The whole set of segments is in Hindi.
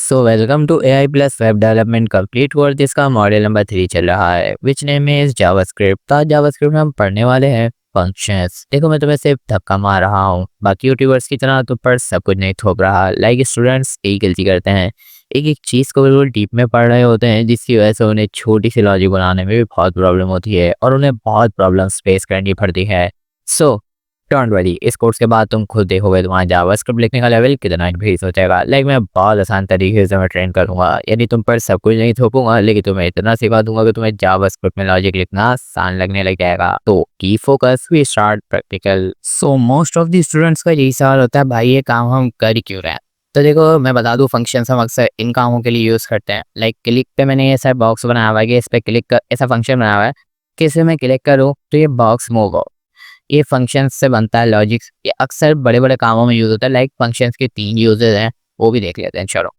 So welcome to AI plus web development complete course जिसका मॉड्यूल नंबर 3 चल रहा है विच नेम इज जावास्क्रिप्ट। तो जावास्क्रिप्ट में हम पढ़ने वाले हैं फंक्शंस। देखो मैं तुम्हें सिर्फ धक्का मार रहा हूँ, बाकी यूट्यूबर्स की तरह तुम पर सब कुछ नहीं थोप रहा। लाइक स्टूडेंट्स एक गलती करते हैं, एक एक चीज़ को बिल्कुल डीप में पढ़ रहे होते हैं, जिसकी वजह से उन्हें छोटी सी लॉजिक बनाने में भी बहुत प्रॉब्लम होती है और उन्हें बहुत प्रॉब्लम्स फेस करनी पड़ती है। सो डोंट वरी, इस कोर्स के बाद तुम खुद देखोगे तुम्हारा जावास्क्रिप्ट लिखने का लेवल कितना इंक्रीज हो जाएगा। लाइक मैं बहुत आसान तरीके से मैं ट्रेन करूंगा, यानी तुम पर सब कुछ नहीं थोपूंगा, लेकिन तुम्हें इतना सिखा दूंगा कि तुम्हें जावास्क्रिप्ट में लॉजिक लिखना आसान लगने लग जाएगा। तो की focus we start practical. So most of the students का यही सवाल होता है, भाई ये काम हम कर क्यों रहे हैं। तो देखो मैं बता दूं, फंक्शंस हम अक्सर इन कामों के लिए यूज़ करते हैं। लाइक क्लिक पे मैंने ये ऐसा बॉक्स बनाया हुआ है कि इस पर क्लिक कर, ऐसा फंक्शन बनाया हुआ है कि इसे मैं क्लिक करूँ तो ये बॉक्स मूव हो। ये फंक्शंस से बनता है लॉजिक्स। ये अक्सर बड़े बड़े कामों में यूज़ होता है। लाइक फंक्शंस के 3 यूजेस हैं, वो भी देख लेते हैं। चलो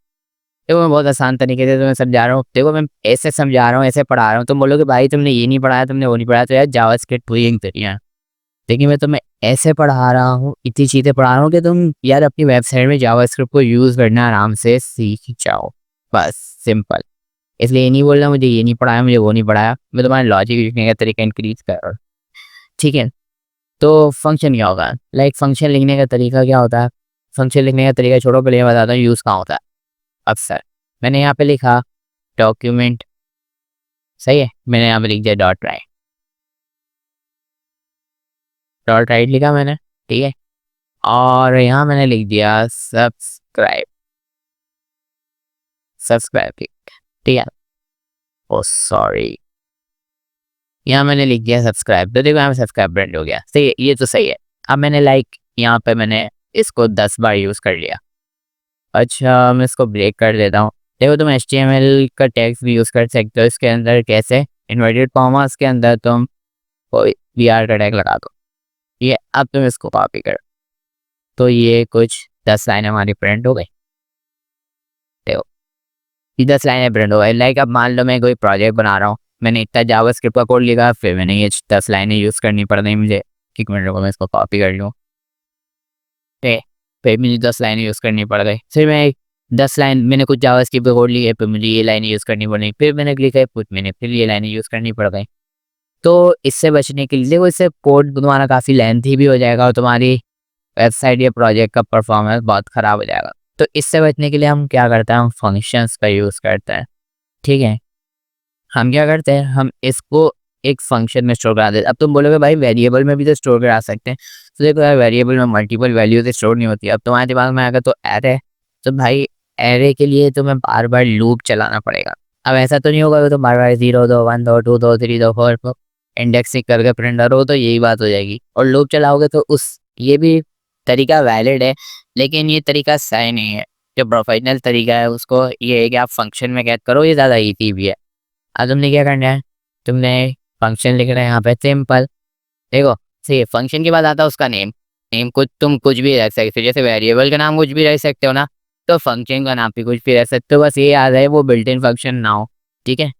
देखो मैं बहुत आसान तरीके से तुम्हें समझा रहा हूँ। देखो मैं ऐसे समझा रहा हूँ, ऐसे पढ़ा रहा हूँ। तुम बोलोगे भाई तुमने ये नहीं पढ़ाया, तुमने वो नहीं पढ़ाया, तो यार जावास्क्रिप्ट पूरी यही तरीका है। लेकिन मैं तुम्हें ऐसे पढ़ा रहा हूँ, इतनी चीज़ें पढ़ा रहा हूँ कि तुम यार अपनी वेबसाइट में जावास्क्रिप्ट को यूज़ करना आराम से सीख जाओ। बस सिंपल। इसलिए ये नहीं बोल रहा मुझे ये नहीं पढ़ाया, मुझे वो नहीं पढ़ाया। मैं तुम्हारा लॉजिक लिखने का तरीका इंक्रीज कर रहा हूँ, ठीक है। तो फंक्शन क्या होगा, लाइक फंक्शन लिखने का तरीका क्या होता है। फंक्शन लिखने का तरीका छोड़ो, पहले ये बताता हूँ यूज़ कहाँ होता है। अक्सर मैंने यहाँ पे लिखा डॉक्यूमेंट, सही है। मैंने यहाँ पे लिख दिया डॉट राइट, डॉट राइट लिखा मैंने, ठीक है। और यहाँ मैंने लिख दिया सब्सक्राइब, सब्सक्राइब ठीक है। ओ सॉरी, यहाँ मैंने लिख दिया सब्सक्राइब। तो देखो यहाँ पे सब्सक्राइब ब्रांड हो गया, सही है, ये तो सही है। अब मैंने लाइक यहाँ पे मैंने इसको 10 बार यूज़ कर लिया। अच्छा मैं इसको ब्रेक कर देता हूँ। देखो तुम HTML का टैग्स भी यूज़ कर सकते हो। इसके अंदर कैसे, इन्वर्टेड कॉमास के अंदर तुम कोई VR का टैग लगा दो। ये अब तुम इसको कॉपी करो तो ये कुछ 10 लाइनें हमारी प्रिंट हो गई। देखो ये 10 लाइनें प्रिंट हो गई। लाइक अब मान लो मैं कोई प्रोजेक्ट बना रहा हूँ, मैंने इतना जावास्क्रिप्ट का कोड लिखा, फिर मैंने ये 10 लाइनें यूज़ करनी पड़ गई मुझे। एक मिनट रुको मैं इसको कॉपी कर लूँ, ठीक है। फिर मुझे 10 लाइनें यूज़ करनी पड़ गई। फिर मैं 10 लाइन मैंने कुछ जावास्क्रिप्ट कोड लिए, फिर मुझे ये लाइनें यूज़ करनी पड़ गई। फिर मैंने लिखा है कुछ, मैंने फिर ये लाइनें यूज़ करनी पड़ गई। तो इससे बचने के लिए देखो, इससे कोड तुम्हारा काफ़ी लेंथी भी हो जाएगा और तुम्हारी वेबसाइट या प्रोजेक्ट का परफॉर्मेंस बहुत ख़राब हो जाएगा। तो इससे बचने के लिए हम क्या करते हैं, हम फंक्शंस का यूज़ करते हैं, ठीक है। हम क्या करते हैं, हम इसको एक फंक्शन में स्टोर करा देते हैं। अब तुम बोलोगे भाई वेरिएबल में भी तो स्टोर करा सकते हैं। तो देखो यार वेरिएबल में मल्टीपल वैल्यूज स्टोर नहीं होती। अब तुम्हारे दिमाग में आएगा तो एरे, तो भाई एरे के लिए तुम्हें बार बार लूप चलाना पड़ेगा। अब ऐसा तो नहीं होगा कि तुम बार बार 0 दो 1 दो 2 दो 3 दो 4 दो इंडेक्सिंग करके प्रिंटर हो, तो यही बात हो जाएगी। और लूप चलाओगे तो उस ये भी तरीका वैलिड है, लेकिन ये तरीका सही नहीं है। जो प्रोफेशनल तरीका है उसको ये है कि आप फंक्शन में कैद करो, ये ज़्यादा ईजी भी है। अब तुमने क्या करना है, तुमने फंक्शन लिखना है यहाँ पे सिंपल। देखो सही, फंक्शन के बाद आता है उसका नेम। नेम कुछ तुम कुछ भी रख सकते हो, जैसे वेरिएबल का नाम कुछ भी रख सकते हो ना, तो फंक्शन का नाम भी कुछ भी रख सकते हो। बस ये याद है वो बिल्ट इन फंक्शन ना हो, ठीक है।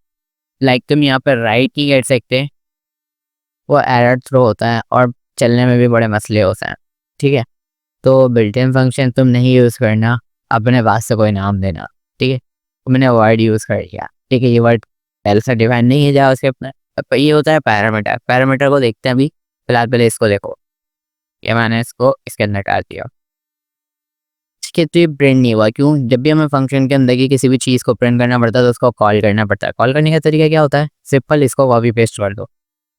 लाइक तुम यहाँ पर राइट की कर सकते हैं, वो एरर थ्रो होता है और चलने में भी बड़े मसले होते हैं, ठीक है। तो बिल्ट इन फंक्शन तुम नहीं यूज़ करना, अपने पास से कोई नाम देना, ठीक है। तो मैंने वर्ड यूज़ कर लिया, ठीक है। ये वर्ड पहले से डिफाइन नहीं है जावास्क्रिप्ट में। अब ये होता है पैरामीटर। पैरामीटर को देखते हैं अभी, फिलहाल पहले इसको देखो। ये मैंने इसको इसके अंदर डाल दिया, ठीक है। तो ये प्रिंट नहीं हुआ, क्यों? जब भी हमें फंक्शन के अंदर की किसी भी चीज़ को प्रिंट करना पड़ता है तो उसको कॉल करना पड़ता है। कॉल करने का तरीका क्या होता है, सिंपल, इसको कॉपी पेस्ट कर दो।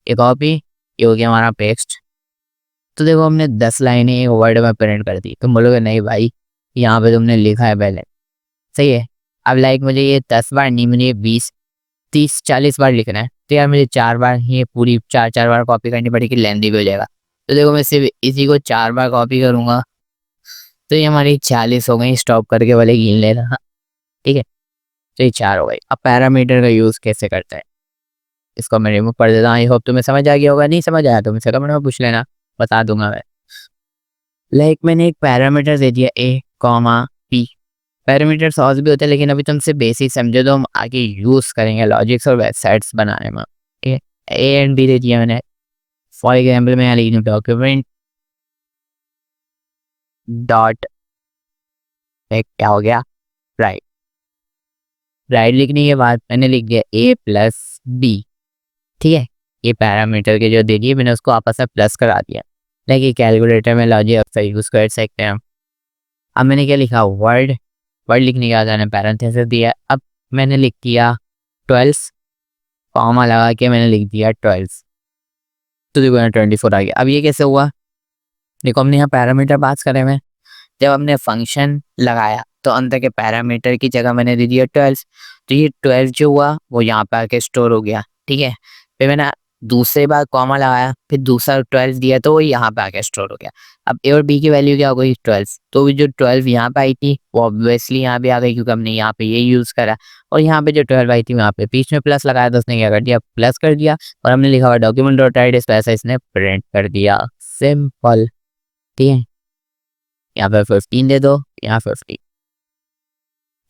ये कॉपी, ये हो गया हमारा पेस्ट। तो देखो हमने 10 लाइनें एक वर्ड में प्रिंट कर दी। तुम बोलोगे नहीं भाई यहाँ पे तुमने लिखा है पहले, सही है। अब लाइक मुझे ये 10 बार नहीं, मुझे 20 30 40 बार लिखना है, तो यार मुझे 4 बार ये पूरी 4 बार कॉपी करनी पड़ेगी, लेंदी भी हो जाएगा। तो देखो मैं सिर्फ इसी को 4 बार कॉपी करूँगा, तो ये हमारी 40 हो गई। स्टॉप करके वाले गिन लेना, ठीक है। तो ये 4 हो गई। अब पैरामीटर का यूज़ कैसे करते हैं, इसको मैं रिमूव कर देता हूँ। आई होप तुम्हें समझ आ गया होगा, नहीं समझ आया तो मुझसे कमेंट में पूछ लेना, बता दूंगा मैं। लाइक मैंने एक पैरामीटर दे दिया A, P। पैरामीटर्स और भी होते हैं, लेकिन अभी तुमसे बेसिक समझो तो हम आगे यूज़ करेंगे लॉजिक्स और वेबसाइट्स बनाने में, ठीक है। A एंड B दे दिया मैंने। फॉर एग्जाम्पल मैं यहाँ लिख दूँ डॉक्यूमेंट डॉट एक क्या हो गया, राइट। राइट लिखने के बाद मैंने लिख दिया a प्लस बी। ठीक है, ये पैरामीटर के जो दे दिए मैंने उसको आपस में प्लस करा दिया। लाइक कैलकुलेटर में लॉजिक अक्सर यूज़ कर सकते हैं हम। अब मैंने क्या लिखा, वर्ड लिखने के बाद मैंने पैरेंथेसिस दिया। अब मैंने लिख दिया 12, कॉमा लगा के मैंने लिख दिया 12, तो देखो यहाँ 24 आ गया। अब ये कैसे हुआ, देखो हमने यहाँ पैरामीटर पास करे हुए, जब हमने फंक्शन लगाया तो अंदर के पैरामीटर की जगह मैंने दे दिया 12, तो ये 12 जो हुआ वो यहाँ पे आके स्टोर हो गया। ठीक है, फिर मैंने दूसरी बार कॉमा लगाया, फिर दूसरा 12 दिया तो वो यहाँ पे आके स्टोर हो गया। अब ए और बी की वैल्यू क्या हो गई, 12, तो जो 12 यहाँ पे आई थी वो ऑब्वियसली यहाँ पे आ गई क्योंकि हमने यहाँ पे ये यूज़ करा। और यहाँ पे जो 12 आई थी वहाँ पे बीच में प्लस लगाया तो उसने क्या कर दिया, प्लस कर दिया। और हमने लिखा हुआ डॉक्यूमेंट डॉट राइट इस पैसा इसने प्रिंट कर दिया, सिंपल। ठीक है, यहाँ पे 15 दे दो, यहाँ 50।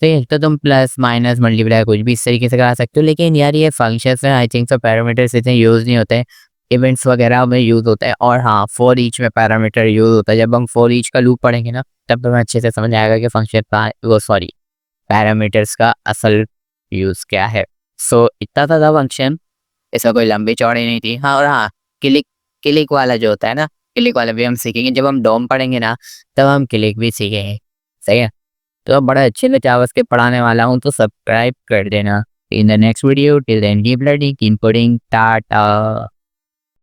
ठीक है, तो तुम प्लस माइनस मल्टीप्लाई कुछ भी इस तरीके से करा सकते हो। लेकिन यार ये फंक्शंस में आई थिंक तो पैरामीटर्स इतने यूज़ नहीं होते हैं, इवेंट्स वगैरह में यूज़ होता है। और हाँ, फॉर ईच में पैरामीटर यूज़ होता है। जब हम फॉर ईच का लूप पढ़ेंगे ना तब तो हमें अच्छे से समझ आएगा कि फंक्शन का वो सॉरी पैरामीटर्स का असल यूज़ क्या है। सो इतना था फंक्शन, ऐसा कोई लंबी चौड़ी नहीं थी। हाँ, और हाँ, क्लिक क्लिक वाला जो होता है ना, क्लिक वाला भी हम सीखेंगे। जब हम डोम पढ़ेंगे ना तब हम क्लिक भी सीखेंगे। सही है, तो बड़ा अच्छे से जावा के पढ़ाने वाला हूँ, तो सब्सक्राइब कर देना। In the next video, till then keep learning, keep putting, Tata.